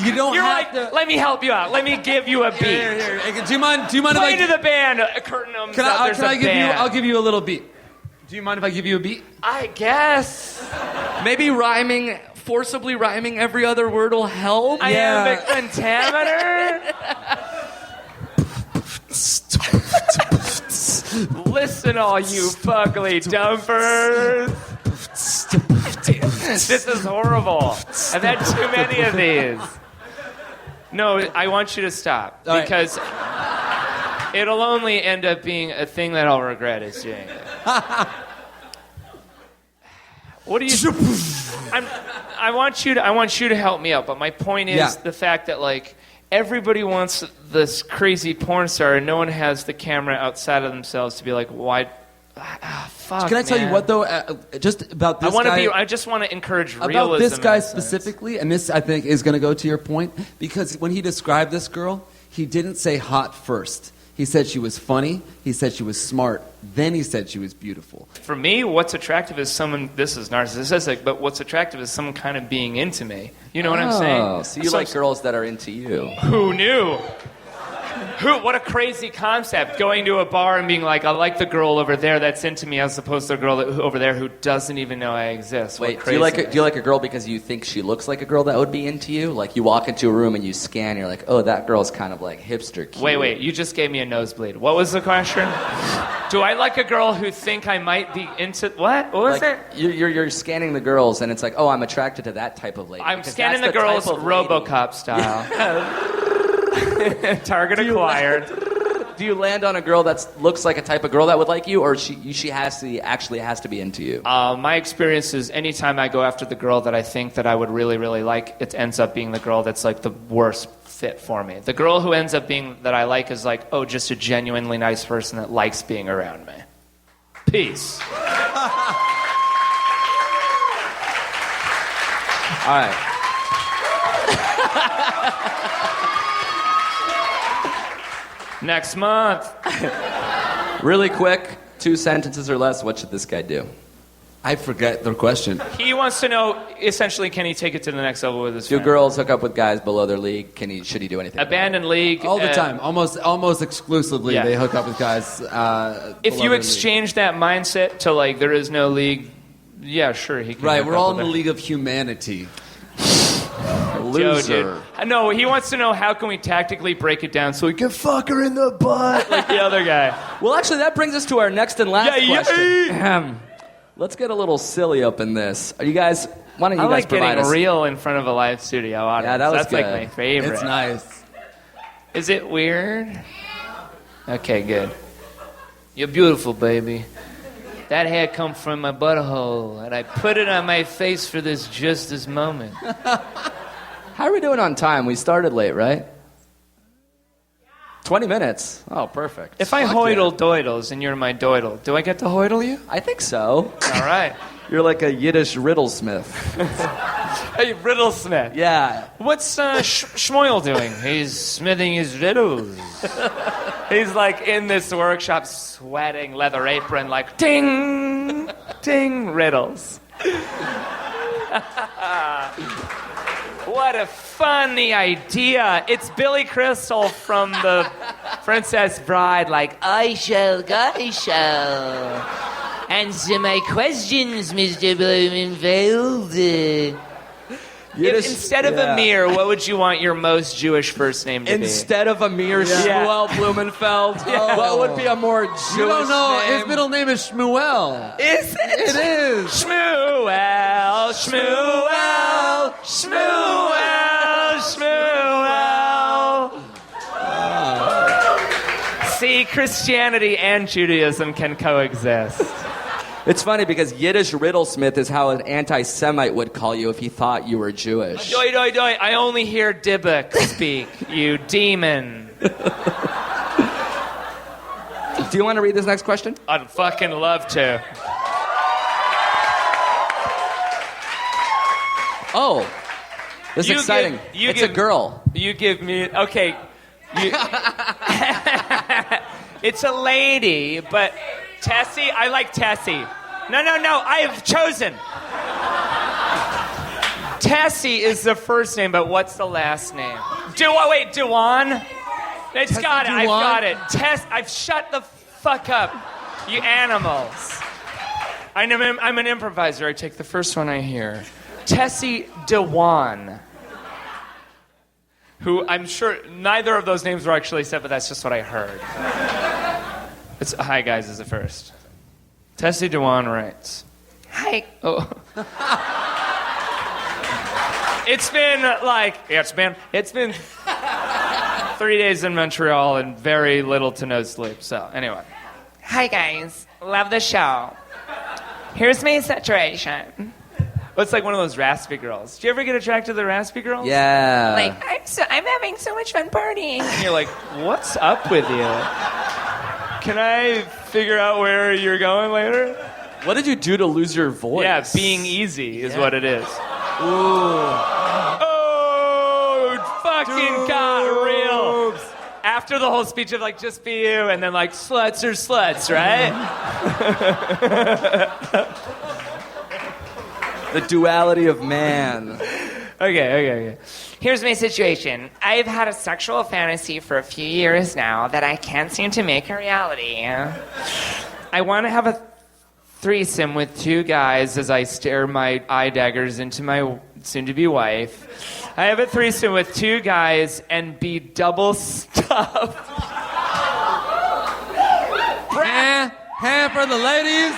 You don't You're have like, to... let me help you out. Let me give you a beat. Here. Do you mind Play if I... to the band. Curtain them. Can I give band. you... I'll give you a little beat. Do you mind if I give you a beat? I guess. Maybe forcibly rhyming every other word will help. I am a pentameter. Listen, all you fugly dumpers. This is horrible. I've had too many of these. No, I want you to stop. All because it'll only end up being a thing that I'll regret is doing it. What do you... I want you to help me out, but my point is the fact that, like, everybody wants this crazy porn star and no one has the camera outside of themselves to be like, why... fuck, Can I tell you man. what, though? Just about this guy... I just want to encourage realism. About this guy in a sense. specifically, and this, I think, is going to go to your point, because when he described this girl, he didn't say hot first. He said she was funny, he said she was smart, then he said she was beautiful. For me, what's attractive is someone, this is narcissistic, but what's attractive is someone kind of being into me. You know what I'm saying? So you like girls that are into you. Who knew? What a crazy concept, going to a bar and being like, I like the girl over there that's into me as opposed to the girl over there who doesn't even know I exist. Wait, do you like a girl because you think she looks like a girl that would be into you? Like you walk into a room and you scan, you're like, oh, that girl's kind of like hipster cute. Wait, you just gave me a nosebleed. What was the question? Do I like a girl who think I might be into... What was like, it? You're scanning the girls and it's like, oh, I'm attracted to that type of lady. I'm because scanning that's the girls type of RoboCop style. Target acquired. do you land on a girl that looks like a type of girl that would like you, or she actually has to be into you? My experience is anytime I go after the girl that I think that I would really, really like, it ends up being the girl that's like the worst fit for me. The girl who ends up being that I like is like, oh, just a genuinely nice person that likes being around me. Peace. All right. Next month. Really quick, 2 sentences or less. What should this guy do? I forget the question. He wants to know, essentially, can he take it to the next level with his Do friend? girls hook up with guys below their league? Should he do anything? Abandon league. All the time, almost exclusively, Yeah. they hook up with guys. If below you their league. exchange that mindset to like, there is no league, yeah, sure, he can. Right, hook we're up all in with the her. league of humanity. Yo, dude. No, he wants to know how can we tactically break it down so we can fuck her in the butt like the other guy. Well, actually, that brings us to our next and last Yeah, question. Let's get a little silly up in this. Are you guys? Why don't you I guys like provide getting us? real in front of a live studio audience. Yeah, that was That's like good. my favorite. It's nice. Is it weird? Okay, good. You're beautiful, baby. That hair come from my butthole, and I put it on my face for just this moment. How are we doing on time? We started late, right? 20 minutes. Oh, perfect. If I hoidle doidles and you're my doidle, do I get to hoidle you? I think so. All right. You're like a Yiddish riddlesmith. Hey, Riddlesmith. Yeah. What's Schmoyle doing? He's smithing his riddles. He's like in this workshop sweating, leather apron, like ding, ding, riddles. What a funny idea. It's Billy Crystal from the Princess Bride, like, I shall answer my questions, Mr. Blumenfeld. Yiddish, Instead of Amir, what would you want your most Jewish first name to be? Instead of Amir Shmuel Blumenfeld, what would be a more Jewish You don't know, name? his middle name is Shmuel. Is it? It is. Shmuel, Shmuel, Shmuel, Shmuel. See, Christianity and Judaism can coexist. It's funny because Yiddish riddlesmith is how an anti-Semite would call you if he thought you were Jewish. Doi, doi, doi. I only hear Dybbuk speak, you demon. Do you want to read this next question? I'd fucking love to. Oh, this is You exciting. give- It's a girl. You give me... Okay. It's a lady, but... Tessie? I like Tessie. No, I have chosen. Tessie is the first name, but what's the last name? Dewan? It's got it. I've got it. I've shut the fuck up, you animals. I'm an improviser. I take the first one I hear. Tessie Dewan. Who I'm sure neither of those names were actually said, but that's just what I heard. It's hi guys is the first. Tessie Dewan writes. Hi. Oh. It's been 3 days in Montreal and very little to no sleep. So anyway. Hi guys. Love the show. Here's my situation. Well, it's like one of those raspy girls. Do you ever get attracted to the raspy girls? Yeah. Like, I'm having so much fun partying. And you're like, what's up with you? Can I figure out where you're going later? What did you do to lose your voice? Yeah, being easy is what it is. Oh, fucking got real. After the whole speech of like, just be you, and then like, sluts are sluts, right? The duality of man. Okay. Here's my situation. I've had a sexual fantasy for a few years now that I can't seem to make a reality. I want to have a threesome with 2 guys as I stare my eye daggers into my soon-to-be wife. I have a threesome with 2 guys and be double stuffed. Hand for the ladies.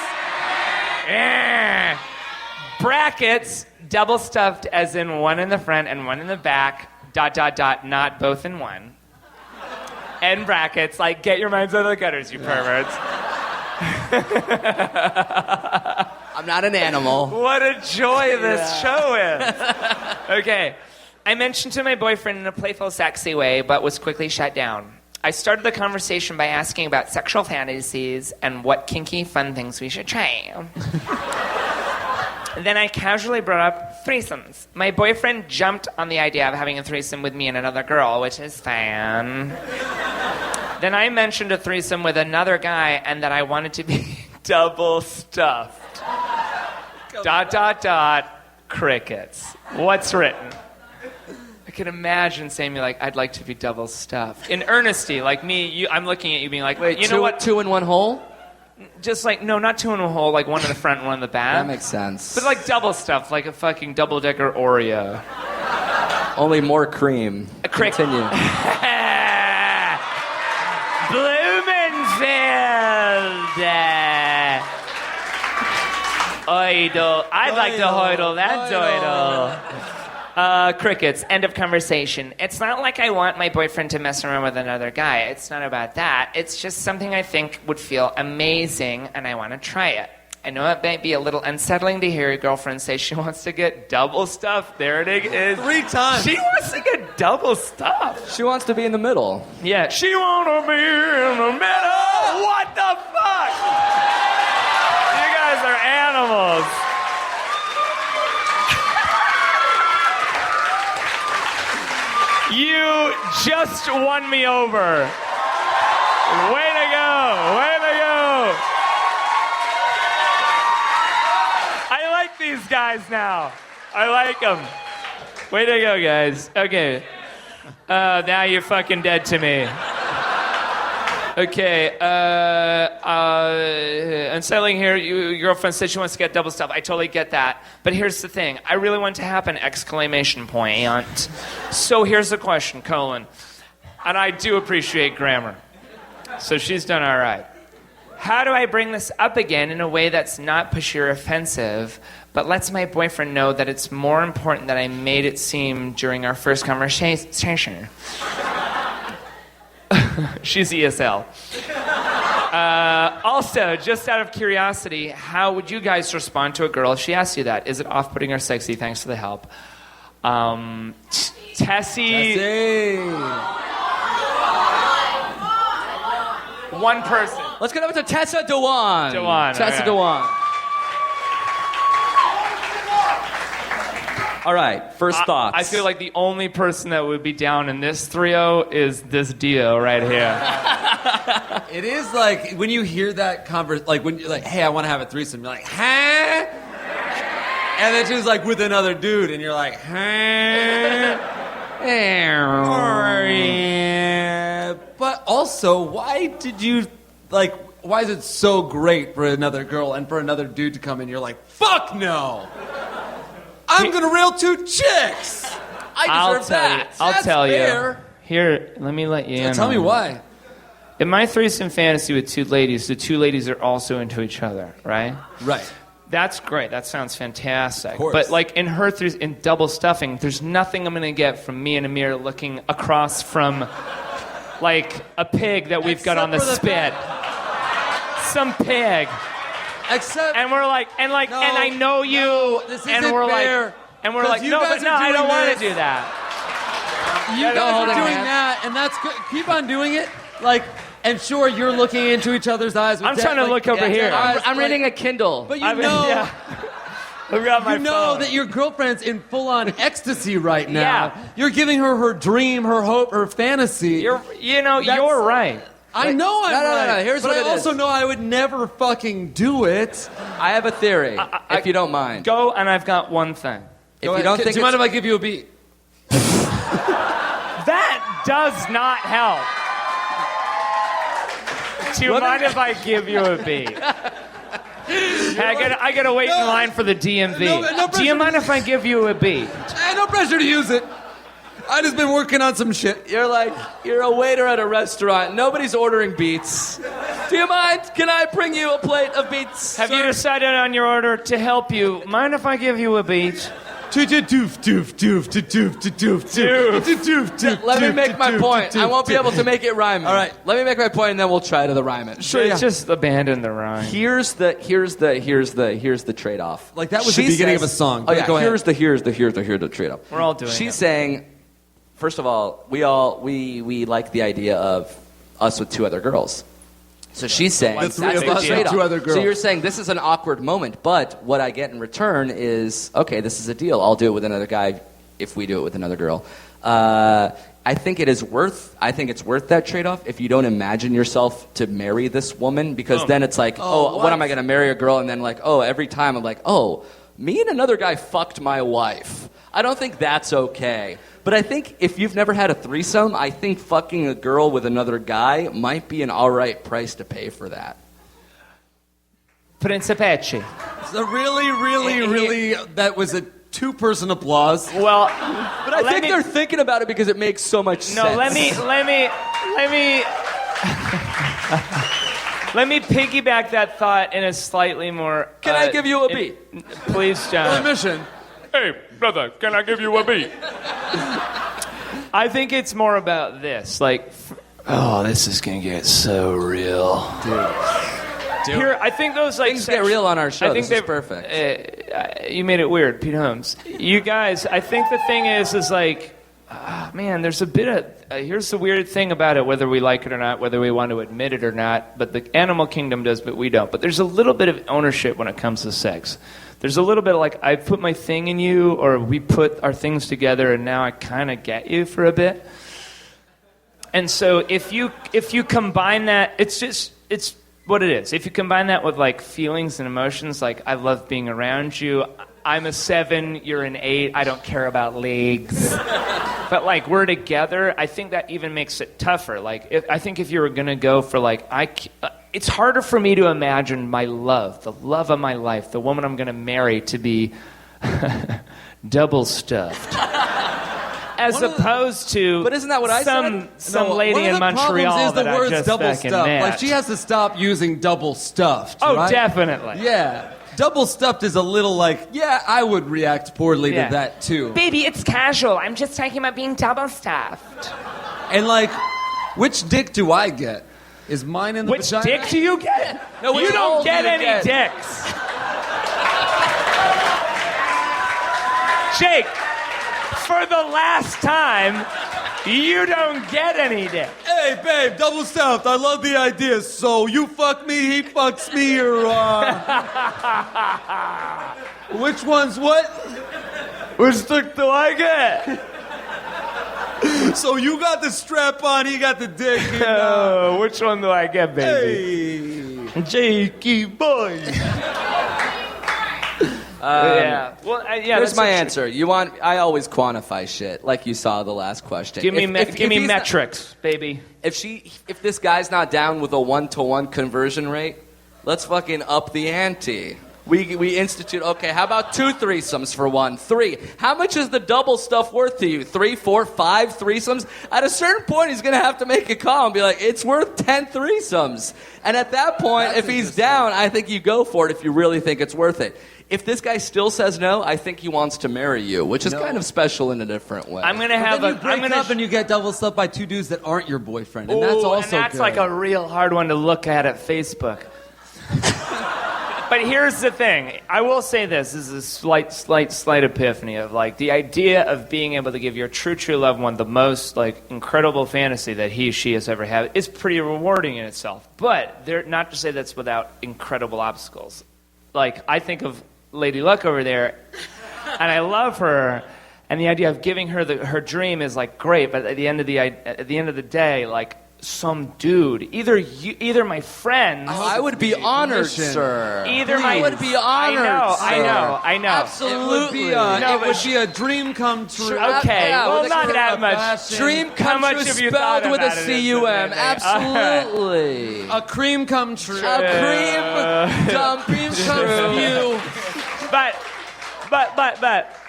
Brackets, double stuffed as in one in the front and one in the back, ... not both in one. end brackets, like, get your minds out of the gutters, you perverts. I'm not an animal. What a joy this show is. Okay. I mentioned to my boyfriend in a playful, sexy way, but was quickly shut down. I started the conversation by asking about sexual fantasies and what kinky, fun things we should try. Then I casually brought up threesomes. My boyfriend jumped on the idea of having a threesome with me and another girl, which is fun. Then I mentioned a threesome with another guy and that I wanted to be double stuffed. ... Crickets. What's written? I can imagine saying me like, I'd like to be double stuffed. In earnesty, like me, I'm looking at you being like, Wait, you know what? 2 in 1 hole? Just like, no, not 2 in a hole, like one in the front and one in the back. That makes sense. But like double stuffed, like a fucking double-decker Oreo. Only more cream. A cricket. Continue. Blumenfeld. Oidel. I'd like to hoidel that doidel. Crickets. End of conversation. It's not like I want my boyfriend to mess around with another guy. It's not about that. It's just something I think would feel amazing, and I want to try it. I know it might be a little unsettling to hear your girlfriend say she wants to get double stuffed. There it is. 3 times. She wants to get double stuffed. She wants to be in the middle. Yeah, she wanna be in the middle. What the fuck? You guys are animals. You just won me over. Way to go. Way to go. I like these guys now. I like them. Way to go, guys. Okay. Now you're fucking dead to me. Okay. Unsettling here. Your girlfriend said she wants to get double stuff. I totally get that. But here's the thing. I really want it to happen! ! So here's the question, : and I do appreciate grammar. So she's done all right. How do I bring this up again in a way that's not pushy or offensive, but lets my boyfriend know that it's more important than I made it seem during our first conversation? She's ESL. Also, just out of curiosity, how would you guys respond to a girl if she asked you that? Is it off-putting or sexy? Thanks for the help. Tessie. One person. Let's get over to Tessa Dewan. Tessa Dewan. All right, first thoughts. I feel like the only person that would be down in this trio is this Dio right here. It is like when you hear that like when you're like, hey, I want to have a threesome. You're like, huh? And then she's like with another dude, and you're like, huh? But also, why did you like? Why is it so great for another girl and for another dude to come in? You're like, fuck no. I'm gonna rail 2 chicks. I deserve that. I'll tell fair. you. Here, let me let you in. Tell me why. In my threesome fantasy with 2 ladies, the 2 ladies are also into each other, right? Right. That's great. That sounds fantastic. Of course. But like in her in double stuffing, there's nothing I'm gonna get from me and Amir looking across from like a pig that we've got on the spit. Some pig. Except, and we're like, and I know you, this and isn't we're fair, like, and we're like, you no, guys but no, are I don't doing want this. to do that. You guys are doing that, and that's good. Keep on doing it. Like, and sure, you're looking into each other's eyes. With I'm trying to look over here. I'm reading a Kindle. But you know, I've got my you know phone. that your girlfriend's in full-on ecstasy right now. Yeah. You're giving her her dream, her hope, her fantasy. You're right. I know I'm right. No. Here's but what I it also is. know I would never fucking do it. I have a theory, if you don't mind. Go, and I've got one thing. If you don't think do you mind if I give you a beat? That does not help. Do you mind if I give you a beat? I gotta wait in line for the DMV. No Do you mind if I give you a beat? No pressure to use it. I just been working on some shit. You're a waiter at a restaurant. Nobody's ordering beets. Do you mind? Can I bring you a plate of beets? Have you decided on your order? To help you, mind if I give you a beat? Let me make my point. I won't be able to make it rhyme. All right. Let me make my point, and then we'll try to rhyme it. Sure, just abandon the rhyme. Here's the trade-off. Like that was the beginning of a song. Oh yeah. Go ahead. Here's the trade-off. We're all doing it. She's saying, first of all, we like the idea of us with two other girls. So she's saying The three that's of the us with trade-off. two other girls. So you're saying this is an awkward moment, but what I get in return is, okay, this is a deal. I'll do it with another guy if we do it with another girl. I think it's worth that trade-off if you don't imagine yourself to marry this woman, because then it's like, what am I going to marry a girl? And then like, every time I'm like, me and another guy fucked my wife. I don't think that's okay. But I think if you've never had a threesome, I think fucking a girl with another guy might be an all right price to pay for that. Principecci. So really, that was a two-person applause. Well, But I think they're thinking about it because it makes so much sense. No, let me let me piggyback that thought in a slightly more. Can I give you a beat? Please, John. Permission. Hey, brother, can I give you a beat? I think it's more about this. Like, this is gonna get so real, dude. Here, I think those like Things get real on our show. I think This is they're perfect. You made it weird, Pete Holmes. You guys, I think the thing is like, man, there's a bit of. Here's the weird thing about it, whether we like it or not, whether we want to admit it or not. But the animal kingdom does, but we don't. But there's a little bit of ownership when it comes to sex. There's a little bit of like, I put my thing in you, or we put our things together, and now I kind of get you for a bit. And so if you combine that, it's what it is. If you combine that with like feelings and emotions, like I love being around you. I'm a 7, you're an 8. I don't care about leagues. But like we're together, I think that even makes it tougher. Like I think if you were gonna go for like it's harder for me to imagine my love, the love of my life, the woman I'm gonna marry, to be double stuffed. As opposed to, but isn't that what I said? Some lady in Montreal that I just double fucking stuffed. met. Like she has to stop using double stuffed. Oh, right? definitely. Yeah. Double stuffed is a little like, I would react poorly to that too. Baby, it's casual. I'm just talking about being double stuffed. And like, which dick do I get? Is mine in the Which vagina? dick do you get? No, you don't hole get do you any get? dicks. Jake, for the last time, you don't get any dick. Hey, babe, double stuffed. I love the idea. So you fuck me, he fucks me, or which one's what? Which dick do I get? So you got the strap on, he got the dick. Oh, which one do I get, baby? Hey. Jakey boy. Yeah. Well, Here's my answer. I always quantify shit, like you saw the last question. Give me If he's not- metrics, baby. If this guy's not down with a 1-to-1 conversion rate, let's fucking up the ante. We institute, okay, how about 2 threesomes for 1? 3. How much is the double stuff worth to you? 3, 4, 5 threesomes? At a certain point, he's going to have to make a call and be like, it's worth 10 threesomes. And at that point, if he's down, I think you go for it if you really think it's worth it. If this guy still says no, I think he wants to marry you, which is kind of special in a different way. I'm gonna have Then you break up and you get double stuffed by 2 dudes that aren't your boyfriend, and that's also that's good. like a real hard one to look at Facebook. But here's the thing. I will say this is a slight epiphany of like the idea of being able to give your true loved one the most like incredible fantasy that she has ever had is pretty rewarding in itself. But not to say that's without incredible obstacles. Like I think of Lady Luck over there, and I love her, and the idea of giving her her dream is like great. But at the end of the day, like some dude, either my friends. I would be honored, sir. I would be honored. I know. Absolutely. It would be a dream come true. Okay, well, not that much. Fashion. Dream How come much true have you thought spelled with a about it, C-U-M. baby? Absolutely. A cream come true. A cream dump Cream come you. But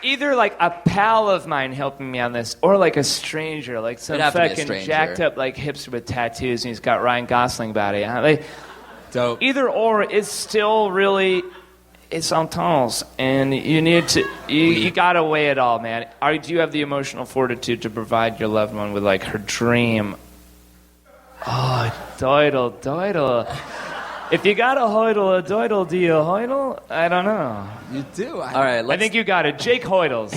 either like a pal of mine helping me on this, or like a stranger, like some It'd have to be a fucking stranger. jacked up like hipster with tattoos, and he's got Ryan Gosling body. Dope. Either or is still really it's intense, and you need to. You gotta weigh it all, man. Do you have the emotional fortitude to provide your loved one with like her dream? Oh, doidle. If you got a hoidle, a doidle, do you hoidle? I don't know. You do. All right, I think you got it. Jake hoidles.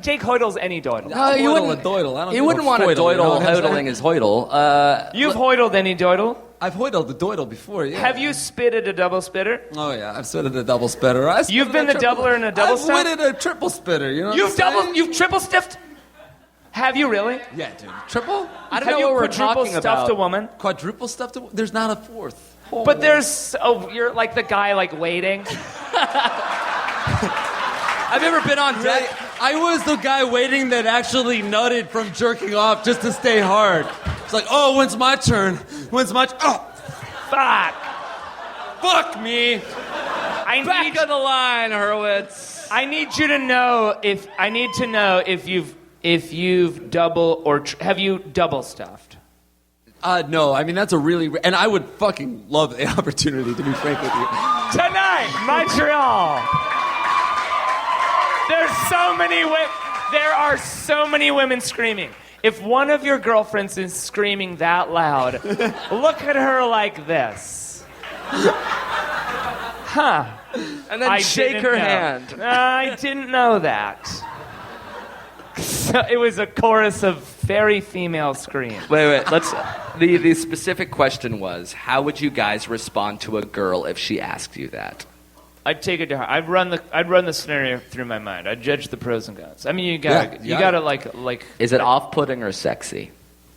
Jake hoidles any doidle. No, you wouldn't. You wouldn't want a doidle hoidling his hoidle. You've hoidled any doidle? I've hoidled the doidle before, yeah. Have you spitted a double spitter? Oh, yeah. I've spitted a double spitter. You've been the doubler in a double I've stuff? witted a triple spitter, you know You've triple stiffed? Have you really? Yeah, dude. Triple? I don't Have know you what we're quadruple talking stuffed about. a woman? Quadruple stuffed? There's not a fourth. But there's... Oh, you're like the guy like waiting. I've never been on deck. I was the guy waiting that actually nutted from jerking off just to stay hard. It's like, oh, when's my turn? Oh, fuck me. Back of the line, Hurwitz. I need you to know if you've double or have you double stuffed? No, I mean, that's a really... And I would fucking love the opportunity, to be frank with you. Tonight, Montreal. There are so many women screaming. If one of your girlfriends is screaming that loud, look at her like this. Huh. And then shake her hand. I didn't know that. So it was a chorus of very female screams. Wait. Let's. The specific question was, how would you guys respond to a girl if she asked you that? I'd take it to heart. I'd run the scenario through my mind. I'd judge the pros and cons. I mean, you gotta like. Is it off-putting or sexy?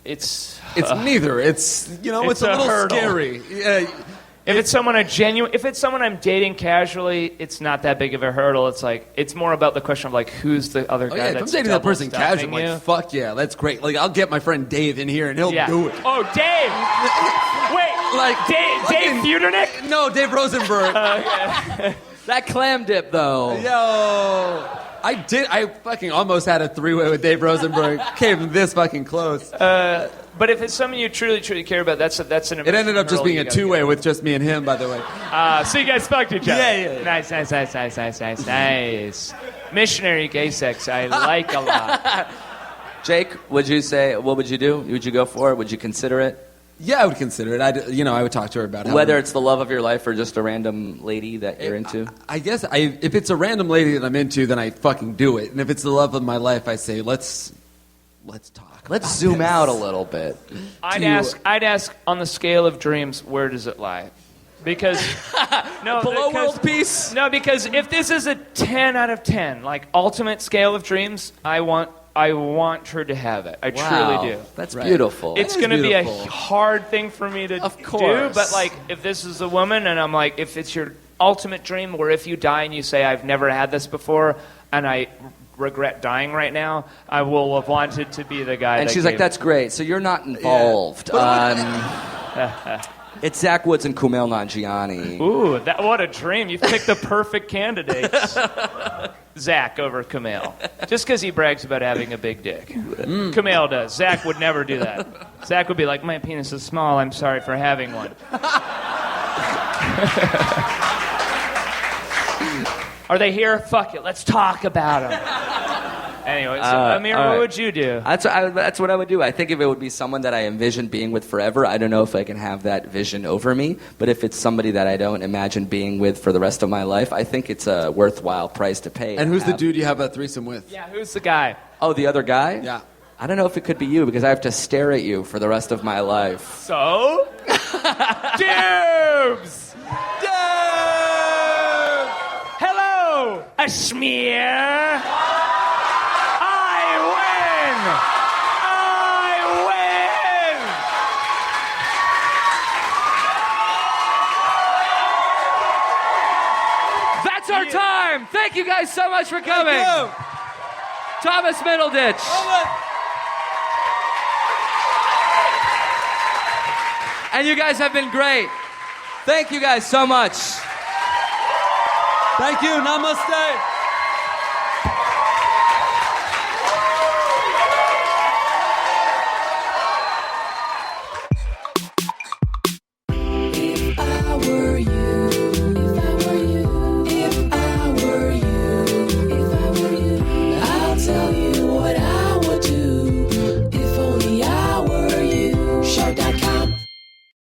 It's neither. It's a little hurdle. scary. Yeah. If it's someone I'm dating casually, it's not that big of a hurdle. It's more about the question of like, who's the other guy If I'm that's dating that person double-stuffing casually, you? like, fuck yeah, that's great. Like, I'll get my friend Dave in here and he'll do it. Oh, Dave! Wait, Like, Dave Feudernick? No, Dave Rosenberg. That clam dip, though. Yo. I fucking almost had a three-way with Dave Rosenberg. Came this fucking close. But if it's something you truly, truly care about, that's an. It ended up just being a two-way with just me and him, by the way. So you guys fucked each other. Yeah. Nice. Missionary gay sex, I like a lot. Jake, what would you do? Would you go for it? Would you consider it? Yeah, I would consider it. I would talk to her about whether it's the love of your life or just a random lady that you're into. I guess if it's a random lady that I'm into, then I fucking do it. And if it's the love of my life, I say let's talk. Let's zoom out a little bit. I'd ask on the scale of dreams, where does it lie? Because below world peace. No, because if this is a 10 out of 10, like ultimate scale of dreams, I want her to have it. I truly do. That's beautiful. It's going to be a hard thing for me to do, but like if this is a woman and I'm like, if it's your ultimate dream where if you die and you say, I've never had this before and I regret dying right now, I will have wanted to be the guy. And she's like, that's great. So you're not involved. It's Zach Woods and Kumail Nanjiani. Ooh, what a dream. You've picked the perfect candidate. Zach over Kumail. Just because he brags about having a big dick. Kumail does. Zach would never do that. Zach would be like, my penis is small. I'm sorry for having one. Are they here? Fuck it. Let's talk about them. Anyway, so Amir, what would you do? That's what I would do. I think if it would be someone that I envision being with forever, I don't know if I can have that vision over me. But if it's somebody that I don't imagine being with for the rest of my life, I think it's a worthwhile price to pay. And who's the dude you have a threesome with? Yeah, who's the guy? Oh, the other guy? Yeah. I don't know if it could be you because I have to stare at you for the rest of my life. So? Dubes! Hello, a smear. That's our time. Thank you guys so much for coming. Thomas Middleditch. And you guys have been great. Thank you guys so much. Thank you. Namaste.